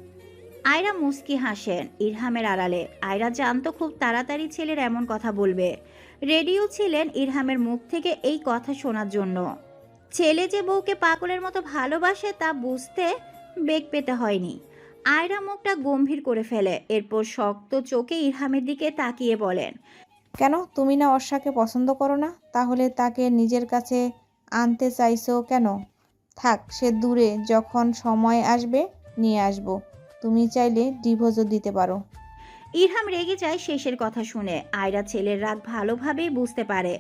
আয়রা মুস্কি হাসেন ইরহামের আড়ালে। আয়রা জানতো খুব তাড়াতাড়ি ছেলের এমন কথা বলবে। রেডিও ছিলেন ইরহামের মুখ থেকে এই কথা শোনার জন্য। ছেলে যে বউকে পাগলের মতো ভালোবাসে তা বুঝতে বেগ পেতে হয়নি। আয়রা মুখটা গম্ভীর করে ফেলে, এরপর শক্ত চোখে ইরহামের দিকে তাকিয়ে বলেন, কেন তুমি না অর্ষাকে পছন্দ করো না? তাহলে তাকে নিজের কাছে আনতে চাইছো কেন? থাক সে দূরে, যখন সময় আসবে নিয়ে আসবো। তুমি চাইলে ডিভোর্সও দিতে পারো। ইরহাম রেগে যায় শেষের কথা শুনে। আয়রা ছেলের রাগ ভালোভাবেই বুঝতে পারে।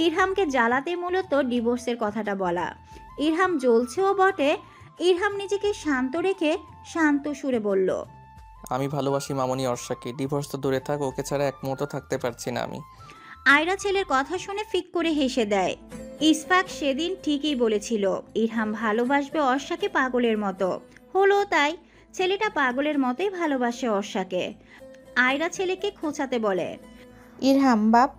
ইরহামকে জ্বালাতে মূলত ডিভোর্সের কথাটা বলা। ইরহাম জ্বলছেও বটে। ইরহাম নিজেকে শান্ত রেখে শান্ত সুরে বলল, আমি ভালোবাসি মামুনি অর্ষাকে, ডিভোর্স তো দূরে থাক, ওকে ছাড়া এক মুহূর্ত থাকতে পারছি না আমি। আয়রা ছেলের কথা শুনে ফিক করে হেসে দেয়। ইসফাক সেদিন ঠিকই বলেছিল, ইরহাম ভালোবাসবে অর্ষাকে পাগলের মতো। হলো তাই, ছেলেটা পাগলের মতোই ভালোবাসে অর্ষাকে। আয়রা ছেলেকে খোঁচাতে বলে, ইরহাম বাপ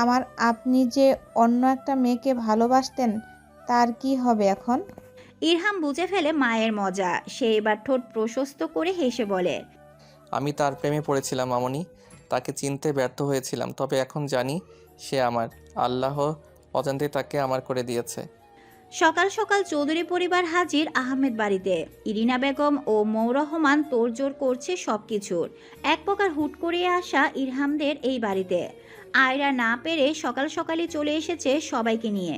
আমার, আপনি যে অন্য একটা মেয়েকে ভালোবাসতেন তার কি হবে এখন? ইরহাম বুঝে ফেলে মায়ের মজা। সে এবার ঠোঁট প্রশস্ত করে হেসে বলে, আমি তার প্রেমে পড়েছিলাম মামুনি, তাকে চিনতে ব্যর্থ হয়েছিলাম, তবে এখন জানি সে আমার। আল্লাহ অজান্তে তাকে আমার করে দিয়েছে। সকাল সকাল চৌধুরী পরিবার হাজির আহমেদ বাড়িতে। ইরিনা বেগম ও মৌরহমান তোড়জোড় করছে সবকিছুর। এক প্রকার হুট করে আসা ইরহামদের এই বাড়িতে। আয়রা না পেরে সকাল সকালই চলে এসেছে সবাইকে নিয়ে।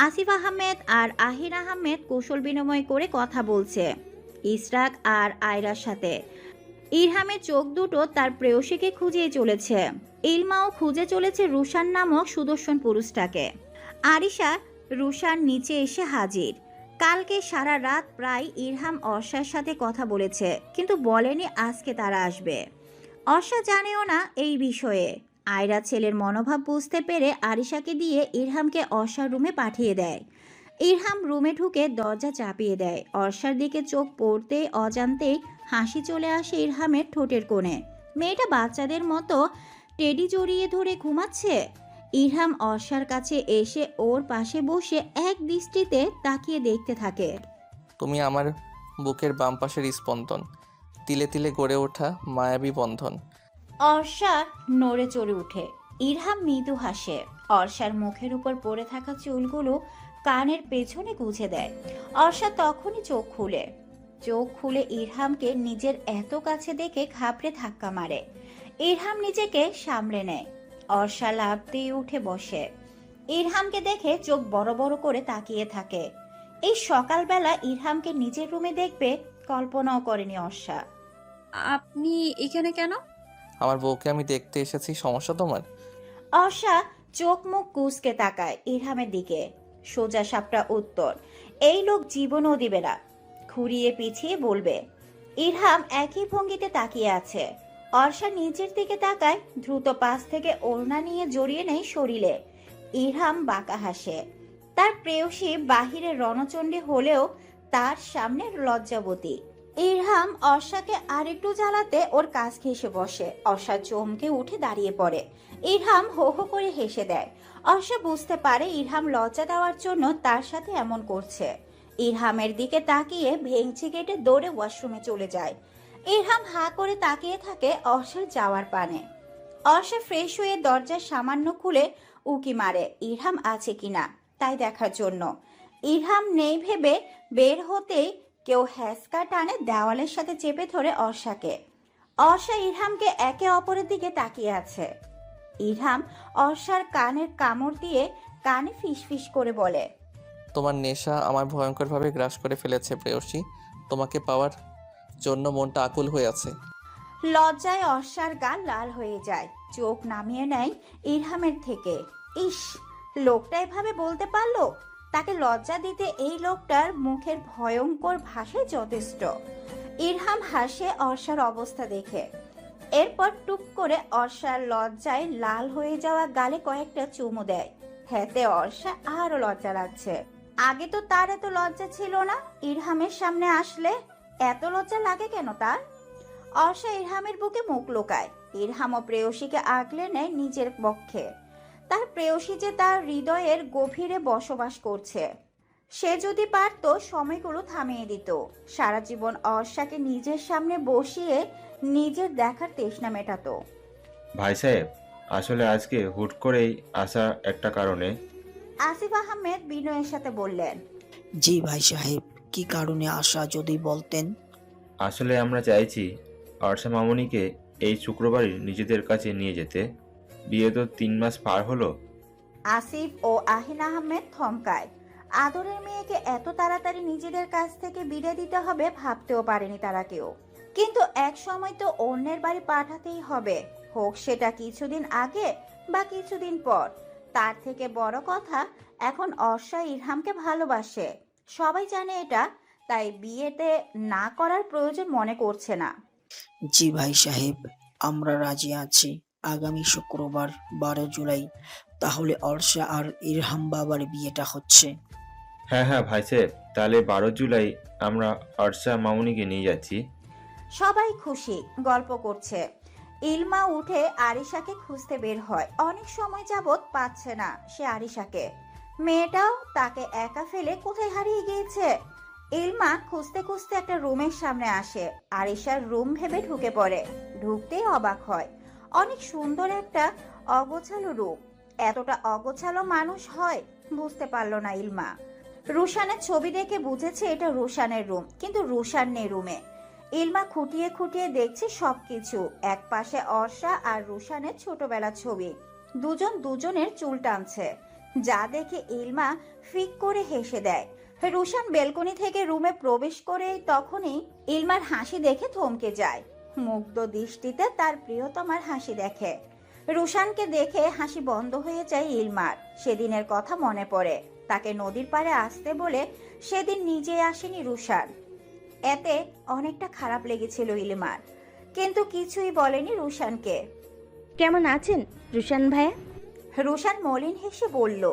আসিফ আহমেদ আর আহির আহমেদ কৌশল বিনিময় করে কথা বলছে ইসরাক আর আয়রার সাথে। ইরহামের চোখ দুটো তার প্রেয়সীকে খুঁজেই চলেছে। ইলমাও খুঁজে চলেছে রুশান নামক সুদর্শন পুরুষটাকে। আরিশা রুশান নিচে এসে হাজির। কালকে সারা রাত প্রায় ইরহাম অর্ষার সাথে কথা বলেছে, কিন্তু বলেনি আজকে তারা আসবে। অর্ষা জানেও না এই বিষয়ে। আয়রা ছেলের মনোভাব বুঝতে পেরে আরিশাকে দিয়ে ইরহামকে অর্ষার রুমে পাঠিয়ে দেয়। ইরহাম রুমে ঢুকে দরজা চাপিয়ে দেয়। অর্ষার দিকে চোখ পড়তেই অজান্তেই হাসি চলে আসে ইরহামের ঠোঁটের কোণে। মেয়েটা বাচ্চাদের মতো টেডি জড়িয়ে ধরে ঘুমাচ্ছে। ইরহাম অর্ষার কাছে এসে ওর পাশে বসে এক দৃষ্টিতে তাকিয়ে দেখতে থাকে। তুমি আমার বুকের বাম পাশের স্পন্দন, তিলে তিলে গড়ে ওঠা মায়াবী বন্ধন। অর্ষা নড়ে চড়ে উঠে। ইরহাম মৃদু হাসে। অর্ষার মুখের উপর পড়ে থাকা চুলগুলো কানের পেছনে গুঁজে দেয়। অর্ষা তখনই চোখ খুলে ইরহামকে নিজের এত কাছে দেখে ঘাবড়ে ধাক্কা মারে। ইরহাম নিজেকে সামলে নেয়। অর্ষা লাফ দিয়ে উঠে বসে। ইরহামকে দেখে চোখ বড় বড় করে তাকিয়ে থাকে। এই সকালবেলা ইরহামকে নিজের রুমে দেখবে কল্পনাও করেনি অর্ষা। আপনি এখানে কেন? আমার বউকে আমি দেখতে এসেছি, সমস্যা তোমার? অর্ষা চোখ মুখ কুঁচকে তাকায় ইরহামের দিকে। সোজা সাপটা উত্তর এই লোক জীবনও দিবে না, ঘুরিয়ে পিছিয়ে বলবে। ইরহাম একই ভঙ্গিতে তাকিয়ে আছে। অর্ষা নিচের দিকে তাকায়, দ্রুত পাশ থেকে ওড়না নিয়ে জড়িয়ে নেয় শরীরে। ইরহাম বাঁকা হাসে। তার প্রেয়সী বাহিরে রণচণ্ডী হলেও তার সামনে লজ্জাবতী। ইরহাম অর্ষাকে আরেকটু জ্বালাতে ওর কাছ ঘেঁষে বসে। অর্ষা চমকে উঠে দাঁড়িয়ে পড়ে। ইরহাম হো হো করে হেসে দেয়। অর্ষা বুঝতে পারে ইরহাম লজ্জা দেওয়ার জন্য তার সাথে এমন করছে। ইরহামের দিকে তাকিয়ে ভেঙচি কেটে দৌড়ে ওয়াশরুমে চলে যায়। ইরহাম হা করে তাকিয়ে থাকে অর্ষার যাওয়ার পানে। অর্ষা ফ্রেশ হয়ে দরজা সামান্য খুলে উকি মারে ইরহাম আছে কিনা তাই দেখার জন্য। ইরহাম নেই ভেবে বের হতেই কেউ হ্যাসকা টানে দেওয়ালের সাথে চেপে ধরে অর্ষাকে। অর্ষা ইরহামকে একে অপরের দিকে তাকিয়ে আছে। ইরহাম অর্ষার কানের কামড় দিয়ে কানে ফিসফিস করে বলে, তোমার নেশা আমার ভয়ঙ্করভাবে গ্রাস করে ফেলেছে প্রেয়সী। তোমাকে পাওয়ার জন্য মনটা আকুল হয়ে আছে। লজ্জায় অর্ষার গাল লাল হয়ে যায়। চোখ নামিয়ে নেয় ইরহামের থেকে। ইস, লোকটা এভাবে বলতে পারলো। তাকে লজ্জা দিতে এই লোকটার মুখের ভয়ঙ্কর ভাষায় যথেষ্ট। ইরহাম হাসে অর্ষার অবস্থা দেখে। এরপর টুক করে অর্ষার লজ্জায় লাল হয়ে যাওয়া গালে কয়েকটা চুমু দেয়। হেতে অর্ষা আরো লজ্জা লাগছে। আগে তো তার এত লজ্জা ছিল না। ইরহামের সামনে আসলে এত লজ্জা লাগে কেন তার? অর্ষা ইরহামের বুকে মুখ লুকায়। ইরহামও প্রেয়সীকে আগলে নেয় নিজের পক্ষে। তার প্রেয়সী যে তার হৃদয়ের গভীরে বসবাস করছে। সে যদি পারত সময়গুলো থামিয়ে দিত। সারা জীবন অর্ষাকে নিজের সামনে বসিয়ে নিজের দেখার তৃষ্ণা মেটাতো। ভাই সাহেব, আসলে আজকে হুট করেই আসা একটা কারণে। আসিফ আহমেদ বিনয়ের সাথে বললেন, জি ভাই সাহেব, কি কারণে আসা যদি বলতেন? আসলে আমরা চাইছি অর্ষা মামুনিকে এই শুক্রবারই নিজেদের কাছে নিয়ে যেতে। বিয়ে তো 3 মাস পার হলো। আসিফ ও আহিন আহমেদ থমকায়। আদরের মেয়েকে এত তাড়াতাড়ি নিজেদের কাছ থেকে বিদায় দিতে হবে ভাবতেও পারেনি তারা কেউ। কিন্তু এক সময় তো অন্যের বাড়ি পাঠাতেই হবে, হোক সেটা কিছুদিন আগে বা কিছুদিন পর। তার থেকে বড় কথা, এখন অর্ষা ইরহামকে ভালোবাসে। সবাই জানে এটা, তাই বিয়েতে না করার প্রয়োজন মনে করছে না। জি ভাই সাহেব, আমরা রাজি আছি। আগামী শুক্রবার 12 জুলাই তাহলে অর্ষা আর ইরহাম বাবার বিয়েটা হচ্ছে। হ্যাঁ হ্যাঁ ভাই সাহেব, তাহলে 12 জুলাই আমরা অর্ষা মামুনিকে নিয়ে যাচ্ছি। সবাই খুশি, গল্প করছে। ইলমা উঠে আরিশাকে খুঁজতে বের হয়। অনেক সময় যাবৎ পাচ্ছে না সে আরিশাকে। মেয়েটাও তাকে একা ফেলে কোথায় হারিয়ে গিয়েছে। ইলমা খুঁজতে খুঁজতে একটা রুমের সামনে আসে। আরিশার রুম ভেবে ঢুকে পড়ে। ঢুকতেই অবাক হয়। অনেক সুন্দর একটা অগোছালো রুম। এতটা অগোছালো মানুষ হয় বুঝতে পারলো না ইলমা। রুশানের ছবি দেখে বুঝেছে এটা রুশানের রুম, কিন্তু রুশান নেই রুমে। ইলমা খুঁটিয়ে খুঁটিয়ে দেখছে সবকিছু। এক পাশে অর্ষা আর রুশানের ছোটবেলার ছবি। দুজন দুজনের চুল টানছে, যা দেখে ইলমা ফিক করে হেসে দেয়। রুশান বেলকনি থেকে রুমে প্রবেশ করে তখনই ইলমার হাসি দেখে থমকে যায়। মুগ্ধ দৃষ্টিতে তার প্রিয়তমার হাসি দেখে। রুশানকে দেখে হাসি বন্ধ হয়ে যায় ইলমার। সেদিনের কথা মনে পড়ে। তাকে নদীর পাড়ে আসতে বলে সেদিন নিজে আসেনি রুশান। এতে অনেকটা খারাপ লেগেছিল ইলিমার, কিন্তু কিছুই বলেনি রুশানকে। কেমন আছেন রুশান ভাইয়া? রুশান মলিন হেসে বলল,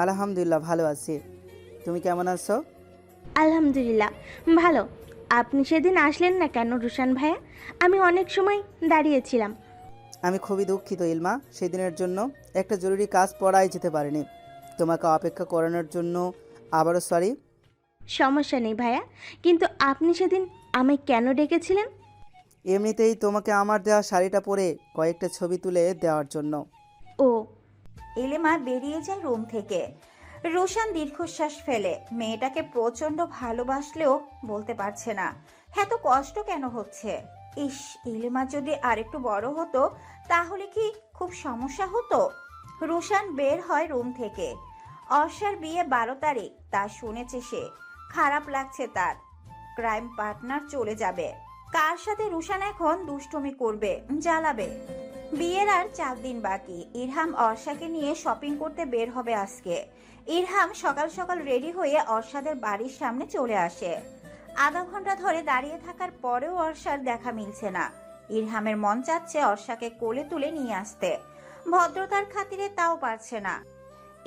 আলহামদুলিল্লাহ ভালো আছি। তুমি কেমন আছো? আলহামদুলিল্লাহ ভালো। আপনি সেদিন আসলেন না কেন রুশান ভাইয়া? আমি অনেক সময় দাঁড়িয়েছিলাম। আমি খুবই দুঃখিত ইলমা, সেদিনের জন্য একটা জরুরি কাজ পড়াই যেতে পারিনি। তোমাকে অপেক্ষা করানোর জন্য আবারও সরি। সমস্যা নেই ভাইয়া, কিন্তু আপনি সেদিন আমায় কেন ডেকেছিলেন? এমনিতেই তোমাকে আমার দেওয়া শাড়িটা পরে কয়েকটা ছবি তুলে দেওয়ার জন্য। ও, ইলিমা বেরিয়ে যায় রুম থেকে। রুশান দীর্ঘশ্বাস ফেলে। মেয়েটাকে প্রচন্ড ভালোবাসলেও বলতে পারছে না এত কষ্ট কেন হচ্ছে। ইস, ইলিমা যদি আরেকটু বড় হতো তাহলে কি খুব সমস্যা হতো। রুশান বের হয় রুম থেকে। অর্ষার বিয়ে 12 তারিখ, তা শুনেছে সে। খারাপ লাগছে তার। ক্রাইম পার্টনার চলে যাবে। কার সাথে রুশান এখন দুষ্টুমি করবে, জ্বালাবে। বিয়ের আর 4 দিন বাকি। ইরহাম অর্ষাকে নিয়ে শপিং করতে বের হবে আজকে। ইরহাম সকাল সকাল রেডি হয়ে অর্ষাদের বাড়ির সামনে চলে আসে। আধা ঘন্টা ধরে দাঁড়িয়ে থাকার পরেও অর্ষার দেখা মিলছে না। ইরহামের মন চাচ্ছে অর্ষাকে কোলে তুলে নিয়ে আসতে, ভদ্রতার খাতিরে তাও পারছে না।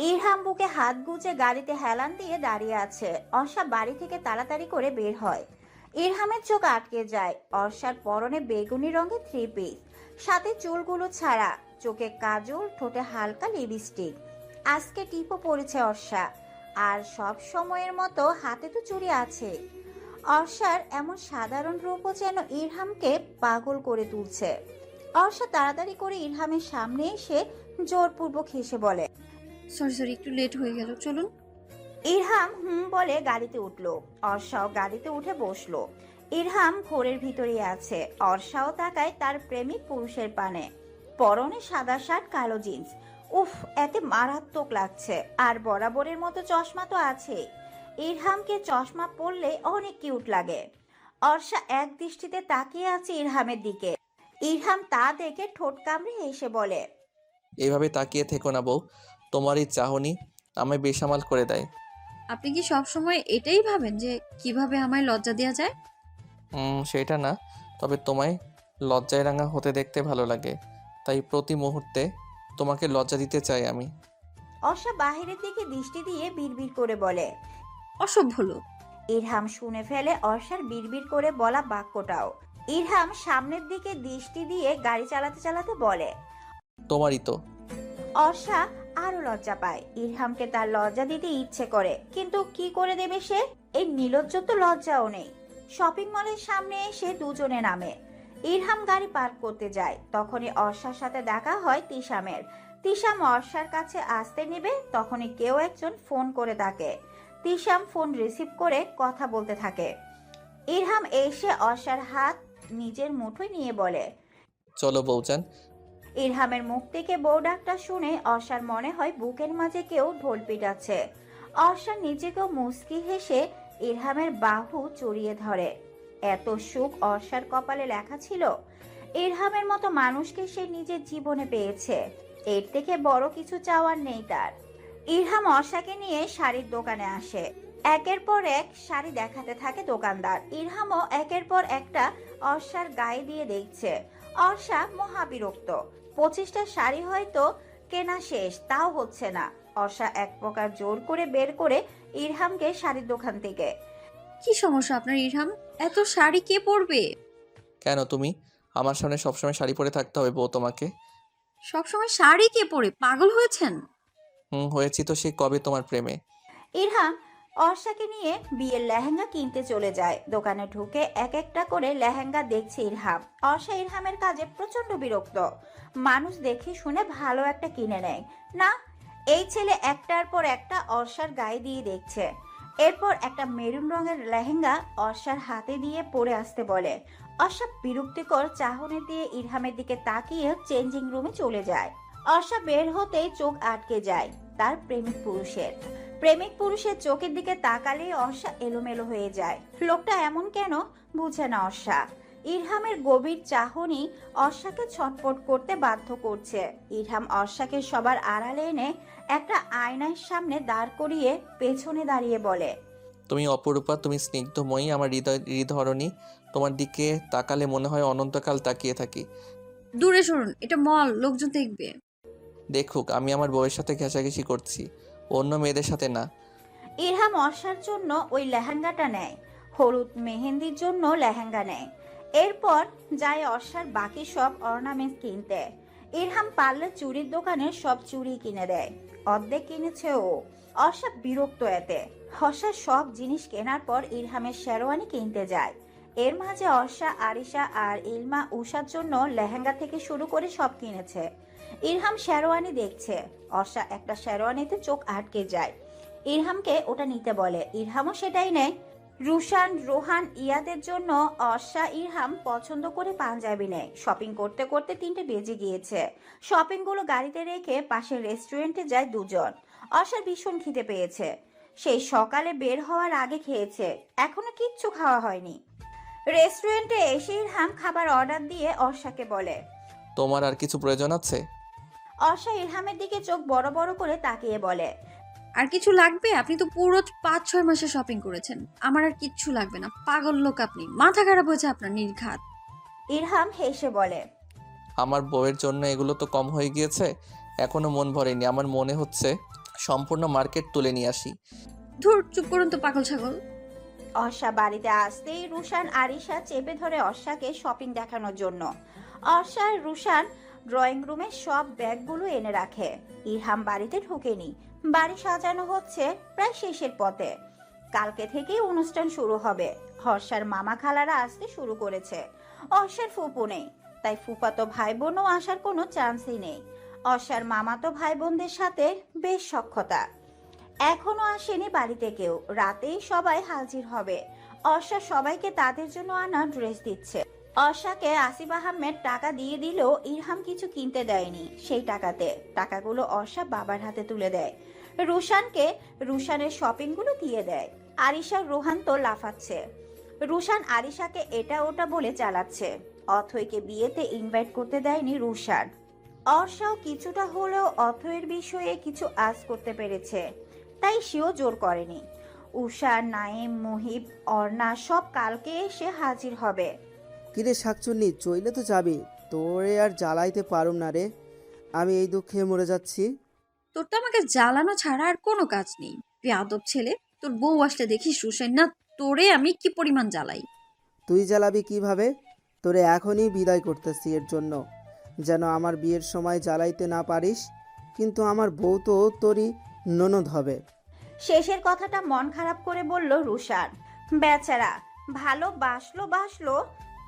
ইরহাম বুকে হাত গুজে গাড়িতে হেলান দিয়ে দাঁড়িয়ে আছে। অর্ষা বাড়ি থেকে তাড়াতাড়ি করে বের হয়। ইরহামের চোখ আটকে যায়। অর্ষার পরনে বেগুনি রঙের 3 পিস, সাথে চুলগুলো ছাড়া, চোখে কাজল, ঠোঁটে হালকা লিপস্টিক। আজকে টিপও পড়েছে অর্ষা, আর সব সময়ের মতো হাতে তো চুড়ি আছে। অর্ষার এমন সাধারণ রূপও যেন ইরহামকে পাগল করে তুলছে। অর্ষা তাড়াতাড়ি করে ইরহামের সামনে এসে জোরপূর্বক হেসে বলে, সরি একটু লেট হয়ে গেল, চলুন। ইরহাম বলে গাড়িতে উঠলো। অর্ষাও গাড়িতে উঠে বসলো। ইরহাম ঘোরের ভিতরেই আছে। অর্ষাও তাকায় তার প্রেমিক পুরুষের পানে। পরনে সাদা শার্ট, কালো জিন্স। উফ, এতে মারাত্মক লাগছে। আর বরাবরের মতো চশমা তো আছে। ইরহামকে চশমা পরলে অনেক কিউট লাগে। অর্ষা এক দৃষ্টিতে তাকিয়ে আছে ইরহামের দিকে। ইরহাম তা দেখে ঠোঁট কামড়ে হেসে বলে, এইভাবে তাকিয়ে থেকো না বউ, তোমার এই চাহনি আমায় বেসামাল করে দেয়। আপনি কি সব সময় এটাই ভাবেন যে কিভাবে আমায় লজ্জা দেওয়া যায়? সেটা না, তবে তোমায় লজ্জায় রাঙা হতে দেখতে ভালো লাগে, তাই প্রতি মুহূর্তে তোমাকে লজ্জা দিতে চাই আমি। অর্ষা বাহিরের দিকে দৃষ্টি দিয়ে বিড়বিড় করে বলে, অসভ্য লোক। ইরহাম শুনে ফেলে অর্ষার বিড়বিড় করে বলা বাক্যটাও। ইরহাম সামনের দিকে দৃষ্টি দিয়ে গাড়ি চালাতে চালাতে বলে, তোমারই তো। অর্ষা আরো লজ্জা পায়। ইরহামকে তার লজ্জা দিতে ইচ্ছে করে, কিন্তু কি করে দেবে সে? এই নির্লজ্জ তো লজ্জাও নেই। শপিং মলের সামনে এসে দুজনে নামে। ইরহাম গাড়ি পার্ক করতে যায়। তখনই অর্ষার সাথে দেখা হয় তিশামের। তিশাম অর্ষার কাছে আসতে নেবে, তখনই কেউ একজন ফোন করে থাকে। তিশাম ফোন রিসিভ করে কথা বলতে থাকে। ইরহাম এসে অর্ষার হাত নিজের মুঠোয় নিয়ে বলে, চলো বউজান। ইরহামের মুখ থেকে বউ ডাকটা শুনে অর্ষার মনে হয় বুকের মাঝে কেউ ঢোল পিটাচ্ছে। অর্ষা নিজেকেও মুচকি হেসে ইরহামের বাহু জড়িয়ে ধরে। এত সুখ অর্ষার কপালে লেখা ছিল। ইরহামের মতো মানুষকে সে নিজের জীবনে পেয়েছে। এর থেকে বড় কিছু চাওয়ার নেই তার। ইরহাম অর্ষাকে নিয়ে শাড়ির দোকানে আসে। একের পর এক শাড়ি দেখাতে থাকে দোকানদার। ইরহামও একের পর একটা অর্ষার গায়ে দিয়ে দেখছে। অর্ষা মহাবিরক্ত। 25টা শাড়ি হয়তো কেনা শেষ, তাও হচ্ছে না। অর্ষা এক প্রকার জোর করে বের করে ইরহামকে শাড়ির দোকান থেকে। কি সমস্যা আপনার ইরহাম? এত শাড়ি কে পরবে? কেন তুমি আমার সামনে সবসময় শাড়ি পরে থাকতে হবে বউ তোমাকে? সবসময় শাড়ি কে পরে? পাগল হয়েছেন? হয়েছি তো, সে কবে তোমার প্রেমে। ইরহাম অর্ষাকে নিয়ে বিয়ের লেহেঙ্গা কিনতে চলে যায়। দোকানে ঢুকে এক একটা করে লেহেঙ্গা দেখছে ইরহাম। অর্ষা ইরহামের কাজে প্রচন্ড বিরক্ত। মানুষ দেখে শুনে ভালো একটা কিনে নেয় না, এই ছেলে একটার পর একটা অর্ষার গায়ে দিয়ে দেখছে। এরপর একটা মেরুন রঙের লেহেঙ্গা অর্ষার হাতে দিয়ে পরে আসতে বলে। অর্ষা বিরক্তিকর চাহনি দিয়ে ইরহামের দিকে তাকিয়ে চেঞ্জিং রুমে চলে যায়। অর্ষা বের হতেই চোখ আটকে যায় তার প্রেমিক পুরুষের চোখের দিকে তাকালেই অর্ষা এলোমেলো হয়ে যায়। লোকটা এমন কেন বুঝে না অর্ষা। ইরহামের গভীর চাহনি অর্ষাকে ছটফট করতে বাধ্য করছে। ইরহাম অর্ষাকে সবার আড়ালে এনে একটা আয়নার সামনে দাঁড় করিয়ে পেছনে দাঁড়িয়ে বলে, তুমি অপরূপা, তুমি স্নিগ্ধময়ী, আমার হৃদয়হরণী। তোমার দিকে তাকালে মনে হয় অনন্তকাল তাকিয়ে থাকি। দূরে সরুন, এটা মল, লোকজন দেখবে। দেখুক, আমি আমার বউয়ের সাথে ঘেঁষাঘেঁষি করছি, অন্য মেয়েদের সাথে না। ইরহাম অর্ষার জন্য ওই লেহেঙ্গাটা নেয়, হলুদ মেহেন্দির জন্য লেহেঙ্গা নেয়। এরপর যায় অর্ষার বাকি সব অর্নামেন্ট কিনতে। ইরহাম পারলে চুড়ির দোকানের সব চুড়ি কিনে দেয়, অর্ধেক কিনেছে ও। অর্ষা বিরক্ত এতে। অর্ষার সব জিনিস কেনার পর ইরহামের শেরওয়ানি কিনতে যায়। এর মাঝে অর্ষা আরিশা আর ইলমা উষার জন্য লেহেঙ্গা থেকে শুরু করে সব কিনেছে। ইরহাম শেরওয়ানি দেখছে। অর্ষা একটা শেরওয়ানিতে চোখ আটকে যায়। ইরহামকে ওটা নিতে বলে, ইরহামও সেটাই নেয়। রুশান, রোহান, ইয়াদের জন্য অর্ষা ইরহাম পছন্দ করে পাঞ্জাবি নেয়। শপিং করতে করতে 3টে বেজে গিয়েছে। শপিংগুলো গাড়িতে রেখে পাশের রেস্টুরেন্টে যায় দুজন। অর্ষার ভীষণ খিদে পেয়েছে। সেই সকালে বের হওয়ার আগে খেয়েছে, এখনো কিচ্ছু খাওয়া হয়নি। রেস্টুরেন্টে এসে ইরহাম খাবার অর্ডার দিয়ে অর্ষাকে বলে, তোমার আর কিছু প্রয়োজন আছে? অর্ষা ইরহামের দিকে চোখ বড় বড় করে তাকিয়ে বলে, আর কিছু লাগবে? আপনি তো পুরো 5-6 মাসে শপিং করেছেন, আমার আর কিচ্ছু লাগবে না। পাগল লোক আপনি, মাথা খারাপ হয়েছে আপনার নির্ঘাত। ইরহাম হেসে বলে, আমার বউয়ের জন্য এগুলো তো কম হয়ে গিয়েছে, এখনো মন ভরেনি। আমার মনে হচ্ছে সম্পূর্ণ মার্কেট তুলে নিয়ে আসি। ধুর, চুপ করুন তো পাগল ছাগল। অর্ষা বাড়িতে আসতেই রুশান আরিশা চেপে ধরে অর্ষাকে শপিং দেখানোর জন্য। অর্ষা আর রুশান ড্রয়িং রুমে সব ব্যাগগুলো এনে রাখে। ইরহাম বাড়িতে ঢোকেনি। বাড়ি সাজানো হচ্ছে প্রায় শেষের পথে। কালকে থেকেই অনুষ্ঠান শুরু হবে। হর্ষার মামা খালারা আসতে শুরু করেছে। অর্ষার ফুপু নেই, তাই ফুপাতো ভাই বোনও আসার কোনো চান্সই নেই। অর্ষার মামাতো ভাই বোনদের সাথে বেশ সখ্যতা। এখনো আসেনি বাড়িতে কেউ, রাতেই সবাই হাজির হবে। অর্ষা সবাইকে তাদের জন্য আনা ড্রেস দিচ্ছে। অর্ষাকে আসিফ আহমেদ টাকা দিয়ে দিলেও ইরহাম কিছু কিনতে দেয়নি। সেই টাকাগুলো অর্ষা বাবার হাতে তুলে দেয়। রুশানকে রুশানের শপিংগুলো দিয়ে দেয়। আরিশা রোহান তো লাফাচ্ছে। রুশান আরিশাকে এটা ওটা বলে চালাচ্ছে। অথৈকে বিয়েতে ইনভাইট করতে দেয়নি রুশান। অর্ষাও কিছুটা হলেও অথৈয়ের বিষয়ে কিছু আজ করতে পেরেছে, তাই সেও জোর করেনি। উষা, নাইম, মুহিব, অর্ণা সব কালকে এসে হাজির হবে। কিরে শাকচুন্নি, চইলে তো যাবি, তোরে আর জ্বালাইতে পারুম না রে। আমি এই দুঃখে মরে যাচ্ছি। তোর তো আমাকে জ্বালানো ছাড়া আর কোনো কাজ নেই, বেয়াদব ছেলে। তোর বউ আসলে দেখিস রুশান না, তোরে আমি কি পরিমাণ জ্বালাই। তুই জ্বালাবি কিভাবে? তোরে এখনই বিদায় করতেছি এর জন্য, যেন আমার বিয়ের সময় জ্বালাইতে না পারিস। কিন্তু আমার বউ তো তোরই ননদ হবে। শেষের কথাটা মন খারাপ করে বলল রুশান। বেচারা ভালোবাসলো,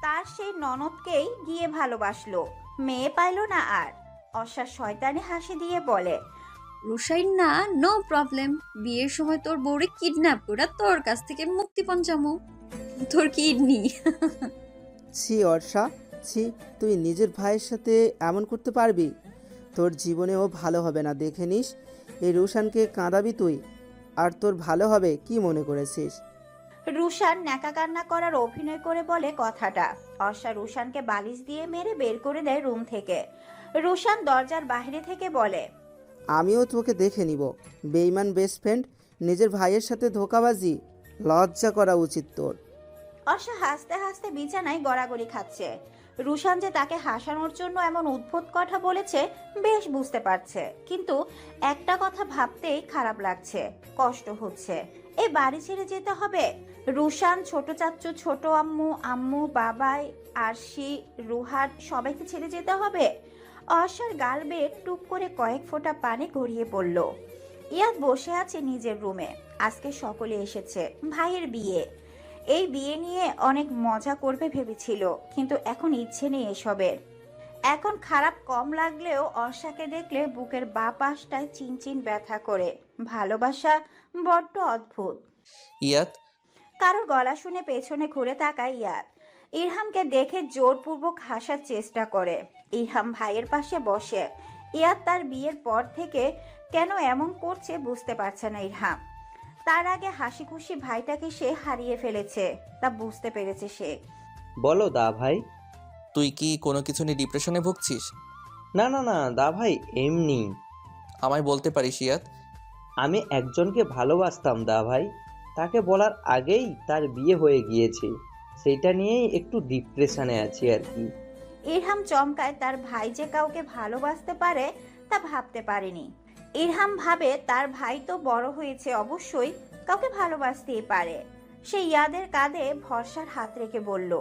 তার সেই ননদকেই গিয়ে ভালোবাসলো, মেয়ে পাইলো না আর। অর্ষা শয়তানি হাসি দিয়ে বলে, রুশাইন না, নো প্রবলেম। বিয়ের সময় তোর বউরে কিডন্যাপ করে তোর কাছ থেকে মুক্তিপণ চামু, তোর কিডনি। ছি অর্ষা, ছি, তুই নিজের ভাইয়ের সাথে এমন করতে পারবি? তোর জীবনেও ভালো হবে না, দেখে নিস। এই রুশানকে কাঁদাবি তুই, আর তোর ভালো হবে কি মনে করেছিস? রুশান ন্যাকা কান্না করার অভিনয় করে বলে কথাটা। অর্ষা রুশানকে বালিশ দিয়ে মেরে বের করে দেয় রুম থেকে। রুশান দরজার বাইরে থেকে বলে, আমিও তোকে দেখে নিব। বেইমান বেস্ট ফ্রেন্ড, নিজের ভাইয়ের সাথে ধোঁকাবাজি, লজ্জা করা উচিত তোর। অর্ষা হাসতে হাসতে বিছানায় গড়াগড়ি খাচ্ছে। রুশান যে তাকে হাসানোর জন্য এমন উদ্ভট কথা বলেছে বেশ বুঝতে পারছে, কিন্তু একটা কথা ভাবতেই খারাপ লাগছে, কষ্ট হচ্ছে। এই বাড়ি ছেড়ে যেতে হবে। রুশান, ছোট চাচ্চু, ছোট আম্মু, আম্মু, বাবাই, আরশি, রুহান সবাইকে ছেড়ে যেতে হবে। অর্ষার গাল বেয়ে টুপ করে কয়েক ফোঁটা পানি গড়িয়ে পড়ল। ইয়াদ বসে আছে নিজের রুমে। আজকে সকলে এসেছে, ভাইয়ের বিয়ে। এই বিয়ে নিয়ে অনেক মজা করবে ভেবেছিল, কিন্তু এখন ইচ্ছে নেই এসবের। এখন খারাপ কম লাগলেও অর্ষাকে দেখলে বুকের বাঁ পাশটায় চিনচিন ব্যথা করে। ভালোবাসা বড্ড অদ্ভুত। ইয়াদ, কারোর গলা শুনে পেছনে ঘুরে তাকায় ইয়াদ। ইরহামকে দেখে জোরপূর্বক হাসার চেষ্টা করে। ইরহাম ভাইয়ের পাশে বসে। ইয়াদ তার বিয়ের পর থেকে কেন এমন করছে বুঝতে পারছে না ইরহাম। তার আগে হাসি খুশি ভাইটাকে সে হারিয়ে ফেলেছে, তা বুঝতে পেরেছে সে। বলো দা ভাই। তুই কি কোনো কিছু নিয়ে ডিপ্রেশনে ভুগছিস? না না না দা ভাই, এমনি। আমায় বলতে পারিস ইয়াদ। আমি একজনকে ভালোবাসতাম দা ভাই, তাকে বলার আগেই তার বিয়ে হয়ে গিয়েছে, সেইটা নিয়েই একটু ডিপ্রেশনে আছি আর কি। ইরহাম চমকায়, তার ভাই যে কাউকে ভালোবাসতে পারে তা ভাবতে পারেনি। ইরহাম ভাবে তার ভাই তো বড় হয়েছে, অবশ্যই কাউকে ভালোবাসতেই পারে। সে ইয়াদের কাঁধে ভরসার হাত রেখে বলল,